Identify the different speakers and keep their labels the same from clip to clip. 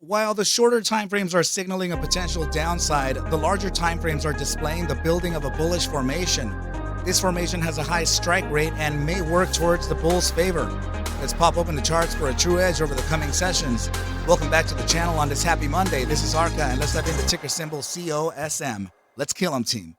Speaker 1: While the shorter time frames are signaling a potential downside, the larger time frames are displaying the building of a bullish formation. This formation has a high strike rate and may work towards the bull's favor. Let's pop open the charts for a true edge over the coming sessions. Welcome back to the channel on this happy Monday. This is ARCa, and let's dive into ticker symbol COSM. Let's kill 'em, team.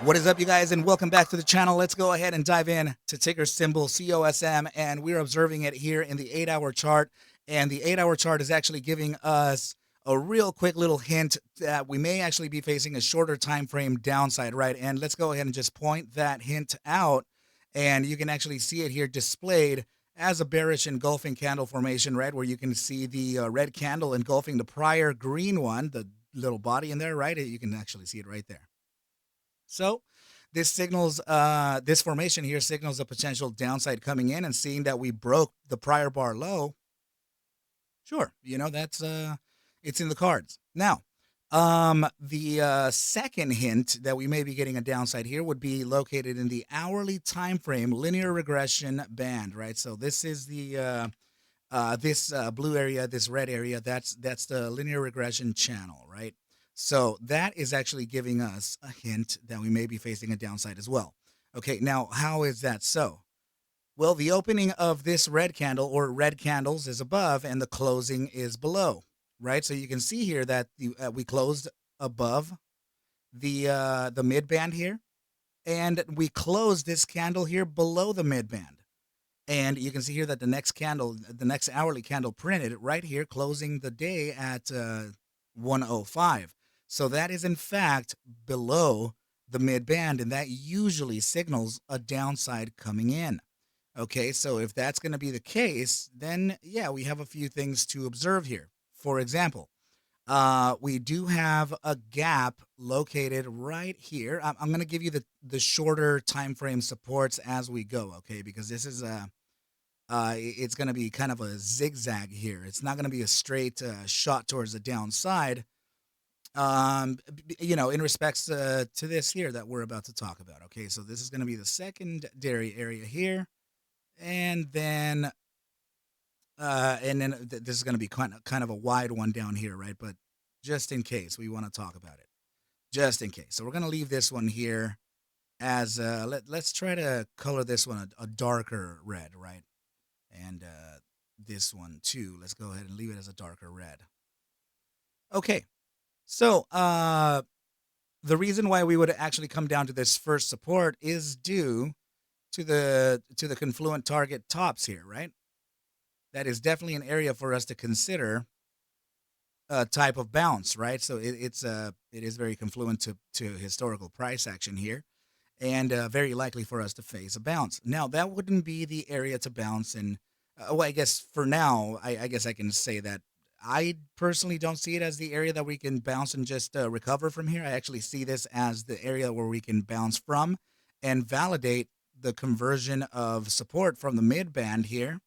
Speaker 1: What is up, you guys, and welcome back to the channel. Let's go ahead and dive in to ticker symbol COSM, and we're observing it here in the 8-hour chart. And the 8-hour chart is actually giving us a real quick little hint that we may actually be facing a shorter time frame downside, right? And let's go ahead and just point that hint out, and you can actually see it here displayed as a bearish engulfing candle formation, right? Where you can see the red candle engulfing the prior green one, the little body in there, right? You can actually see it right there. So this signals, this formation here signals a potential downside coming in, and seeing that we broke the prior bar low, sure, that's, it's in the cards. Now, the second hint that we may be getting a downside here would be located in the hourly time frame linear regression band, right? So this is the, this blue area, this red area, that's the linear regression channel, right? So that is actually giving us a hint that we may be facing a downside as well. Okay, now how is that so? Well, the opening of this red candle or red candles is above and the closing is below, right? So you can see here that we closed above the mid band here, and we closed this candle here below the mid band. And you can see here that the next candle, the next hourly candle printed right here, closing the day at 105. So that is in fact below the mid band, and that usually signals a downside coming in. Okay, so if that's going to be the case, then yeah, we have a few things to observe here. For example, we do have a gap located right here. I'm going to give you the shorter time frame supports as we go, okay? Because this is it's going to be kind of a zigzag here. It's not going to be a straight shot towards the downside. In respects to this here that we're about to talk about. Okay, so this is going to be the secondary area here, and then this is going to be kind of a wide one down here, right? But just in case we want to talk about it, just in case. So we're going to leave this one here as let's try to color this one a darker red, right? And this one too. Let's go ahead and leave it as a darker red. Okay. So, the reason why we would actually come down to this first support is due to the confluent target tops here, right? That is definitely an area for us to consider a type of bounce, right? So it is very confluent to historical price action here, and very likely for us to face a bounce. Now, that wouldn't be the area to bounce in. Well, I guess for now, I guess I can say that I personally don't see it as the area that we can bounce and just recover from here. I actually see this as the area where we can bounce from and validate the conversion of support from the mid band here,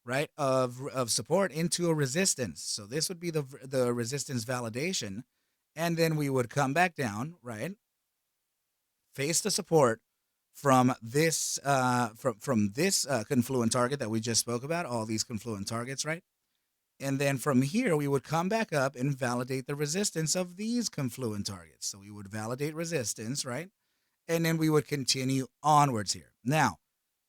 Speaker 1: right, of support into a resistance. So this would be the resistance validation, and then we would come back down, right, face the support from this confluent target that we just spoke about, all these confluent targets, right? And then from here, we would come back up and validate the resistance of these confluent targets. So we would validate resistance, right? And then we would continue onwards here. Now,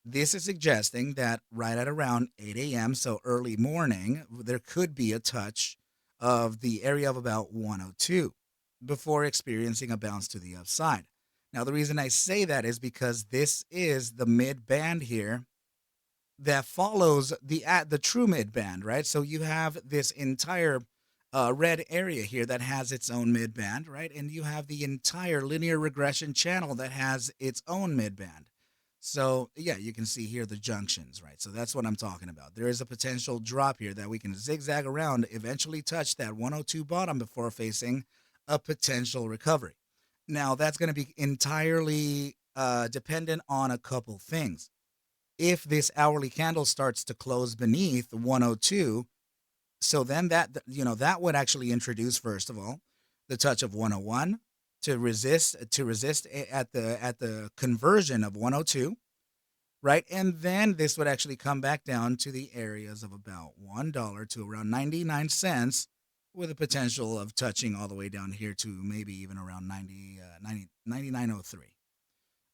Speaker 1: this is suggesting that right at around 8 a.m., so early morning, there could be a touch of the area of about 102 before experiencing a bounce to the upside. Now, the reason I say that is because this is the mid band here that follows the true mid band, right? So you have this entire red area here that has its own mid band, right? And you have the entire linear regression channel that has its own mid band. So yeah, you can see here the junctions, right? So that's what I'm talking about. There is a potential drop here that we can zigzag around, eventually touch that 102 bottom before facing a potential recovery. Now, that's going to be entirely dependent on a couple things. If this hourly candle starts to close beneath 102, so then that would actually introduce, first of all, the touch of 101 to resist at the conversion of 102, right? And then this would actually come back down to the areas of about $1 to around 99 cents, with a potential of touching all the way down here to maybe even around 99.03.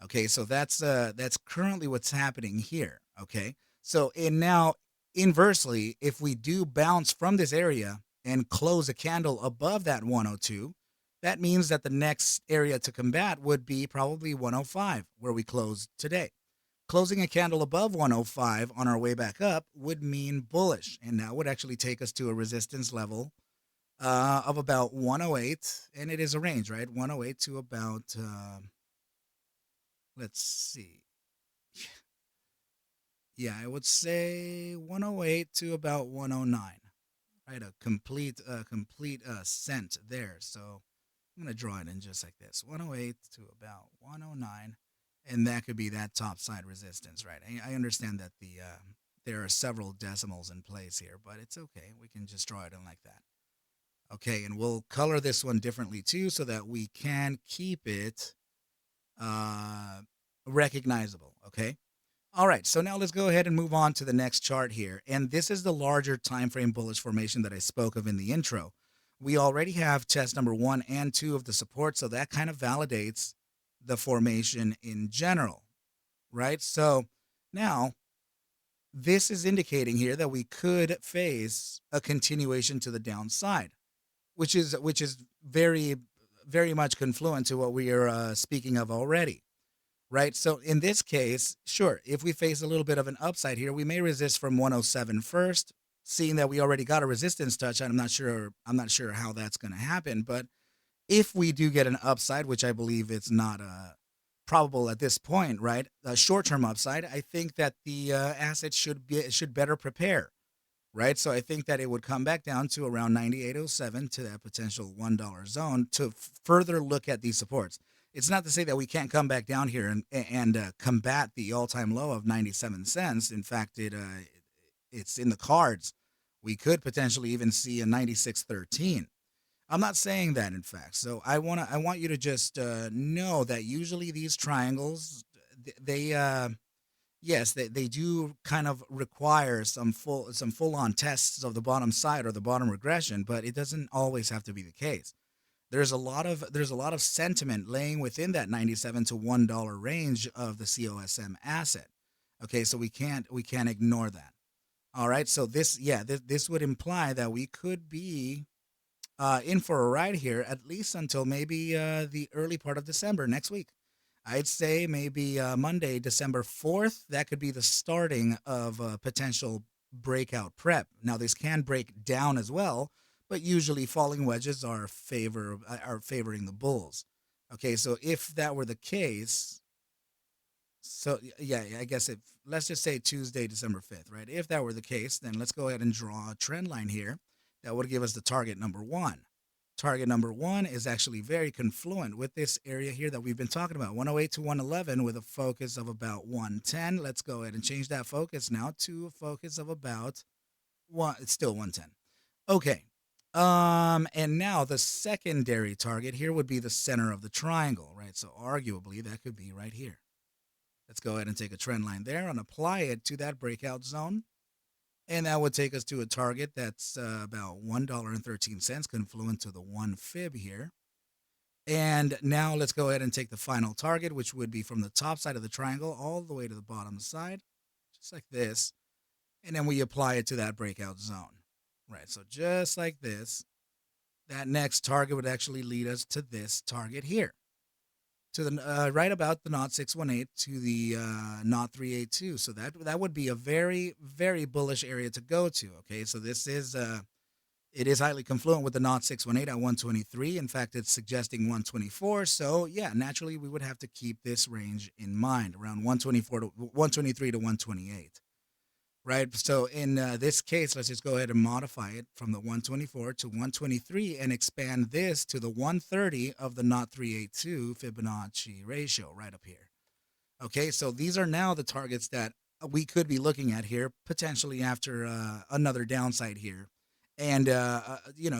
Speaker 1: Okay, so that's currently what's happening here. Okay, so and now inversely, if we do bounce from this area and close a candle above that 102, that means that the next area to combat would be probably 105, where we closed today. Closing a candle above 105 on our way back up would mean bullish, and that would actually take us to a resistance level of about 108, and it is a range, right? 108 to about let's see. Yeah, I would say 108 to about 109, right? A complete cent there. So I'm gonna draw it in just like this: 108 to about 109, and that could be that top side resistance, right? I understand that there are several decimals in place here, but it's okay. We can just draw it in like that. Okay, and we'll color this one differently too, so that we can keep it uh, recognizable. Okay. All right, so now let's go ahead and move on to the next chart here. And this is the larger time frame bullish formation that I spoke of in the intro. We already have test number 1 and 2 of the support, so that kind of validates the formation in general, right? So now this is indicating here that we could face a continuation to the downside, which is very much confluent to what we are speaking of already, right? So in this case, sure, if we face a little bit of an upside here, we may resist from 107 first, seeing that we already got a resistance touch. I'm not sure how that's going to happen, but if we do get an upside, which I believe it's not probable at this point, right? A short-term upside, I think that the asset should better prepare, right? So I think that it would come back down to around 98.07 to that potential $1 zone to further look at these supports. It's not to say that we can't come back down here and combat the all-time low of 97 cents. In fact, it's in the cards. We could potentially even see a 96.13. I'm not saying that, in fact. So I want you to just know that usually these triangles, they yes, they do kind of require some full on tests of the bottom side or the bottom regression, but it doesn't always have to be the case. There's a lot of sentiment laying within that 97 to $1 range of the COSM asset. Okay, so we can't ignore that. All right, so this would imply that we could be in for a ride here, at least until maybe the early part of December next week. I'd say maybe Monday, December 4th. That could be the starting of a potential breakout prep. Now, this can break down as well, but usually falling wedges are favoring the bulls. Okay, so if that were the case, so yeah, I guess if let's just say Tuesday, December 5th, right? If that were the case, then let's go ahead and draw a trend line here that would give us the target number 1. Target number 1 is actually very confluent with this area here that we've been talking about, 108 to 111, with a focus of about 110. Let's go ahead and change that focus now to a focus of about one. It's still 110. Okay. And now the secondary target here would be the center of the triangle, right? So arguably that could be right here. Let's go ahead and take a trend line there and apply it to that breakout zone. And that would take us to a target that's about $1.13, confluent to the 1 fib here. And now let's go ahead and take the final target, which would be from the top side of the triangle all the way to the bottom side, just like this. And then we apply it to that breakout zone. Right, so just like this, that next target would actually lead us to this target here, to the right about the 0618 to the 0382. So that would be a very very bullish area to go to. Okay, so this is it is highly confluent with the 0618 at 123. In fact, it's suggesting 124. So yeah, naturally we would have to keep this range in mind, around 124 to 123 to 128. Right. So in this case, let's just go ahead and modify it from the 124 to 123 and expand this to the 130 of the 0382 Fibonacci ratio right up here. Okay, so these are now the targets that we could be looking at here potentially after another downside here, and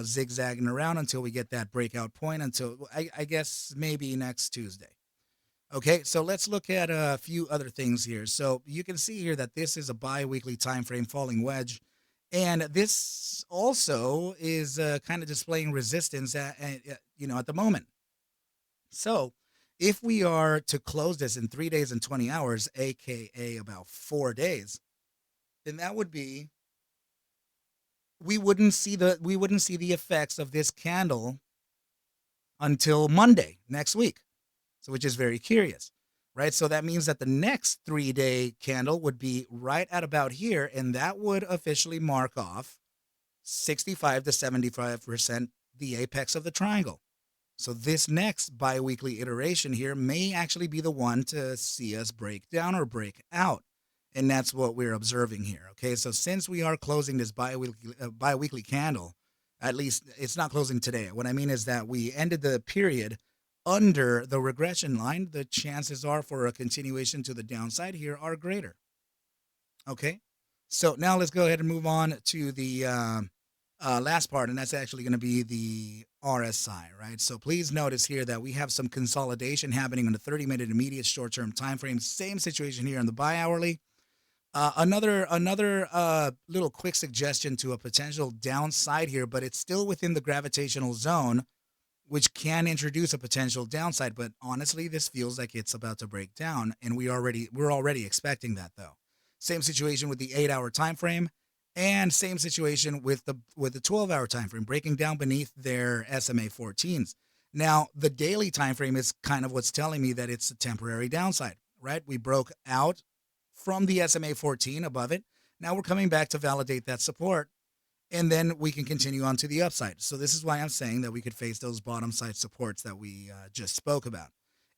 Speaker 1: zigzagging around until we get that breakout point until I guess maybe next Tuesday. Okay, so let's look at a few other things here. So you can see here that this is a bi-weekly time frame falling wedge, and this also is kind of displaying resistance at the moment. So if we are to close this in 3 days and 20 hours, aka about 4 days, then that would be we wouldn't see the effects of this candle until Monday next week. So which is very curious, right? So that means that the next 3-day candle would be right at about here, and that would officially mark off 65 to 75% the apex of the triangle. So this next biweekly iteration here may actually be the one to see us break down or break out. And that's what we're observing here. Okay, so since we are closing this biweekly candle, at least it's not closing today. What I mean is that we ended the period under the regression line. The chances are for a continuation to the downside here are greater. Okay, so now let's go ahead and move on to the last part, and that's actually going to be the RSI, right? So please notice here that we have some consolidation happening on the 30-minute immediate short-term time frame. Same situation here on the bi-hourly. Another little quick suggestion to a potential downside here, but it's still within the gravitational zone, which can introduce a potential downside. But honestly, this feels like it's about to break down, and we're already expecting that though. Same situation with the 8-hour time frame, and same situation with the 12-hour time frame, breaking down beneath their SMA 14s. Now, the daily time frame is kind of what's telling me that it's a temporary downside, right? We broke out from the SMA 14 above it. Now we're coming back to validate that support, and then we can continue on to the upside. So this is why I'm saying that we could face those bottom side supports that we just spoke about.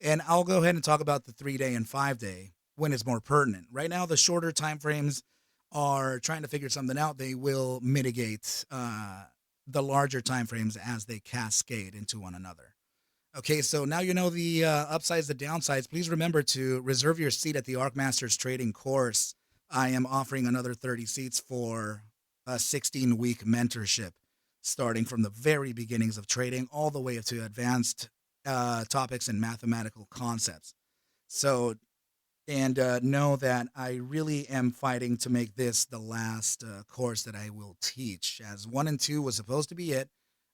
Speaker 1: And I'll go ahead and talk about the 3-day and 5-day when it's more pertinent. Right now, the shorter time frames are trying to figure something out. They will mitigate the larger time frames as they cascade into one another. Okay, so now you know the upsides, the downsides. Please remember to reserve your seat at the ARC Masters trading course. I am offering another 30 seats for a 16-week mentorship, starting from the very beginnings of trading all the way up to advanced topics and mathematical concepts. So, and know that I really am fighting to make this the last course that I will teach, as 1 and 2 was supposed to be it,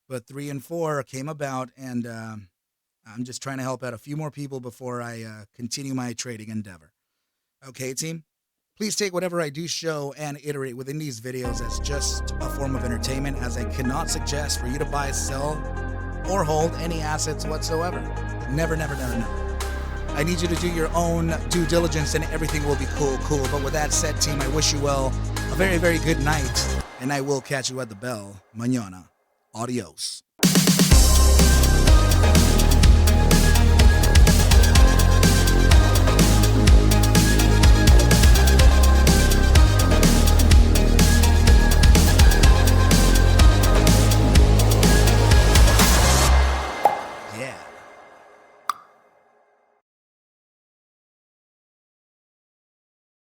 Speaker 1: but 3 and 4 came about, and I'm just trying to help out a few more people before I continue my trading endeavor. Okay, team? Please take whatever I do show and iterate within these videos as just a form of entertainment, as I cannot suggest for you to buy, sell, or hold any assets whatsoever. Never, never, never, never. I need you to do your own due diligence and everything will be cool. But with that said, team, I wish you well a very, very good night, and I will catch you at the bell mañana. Adios.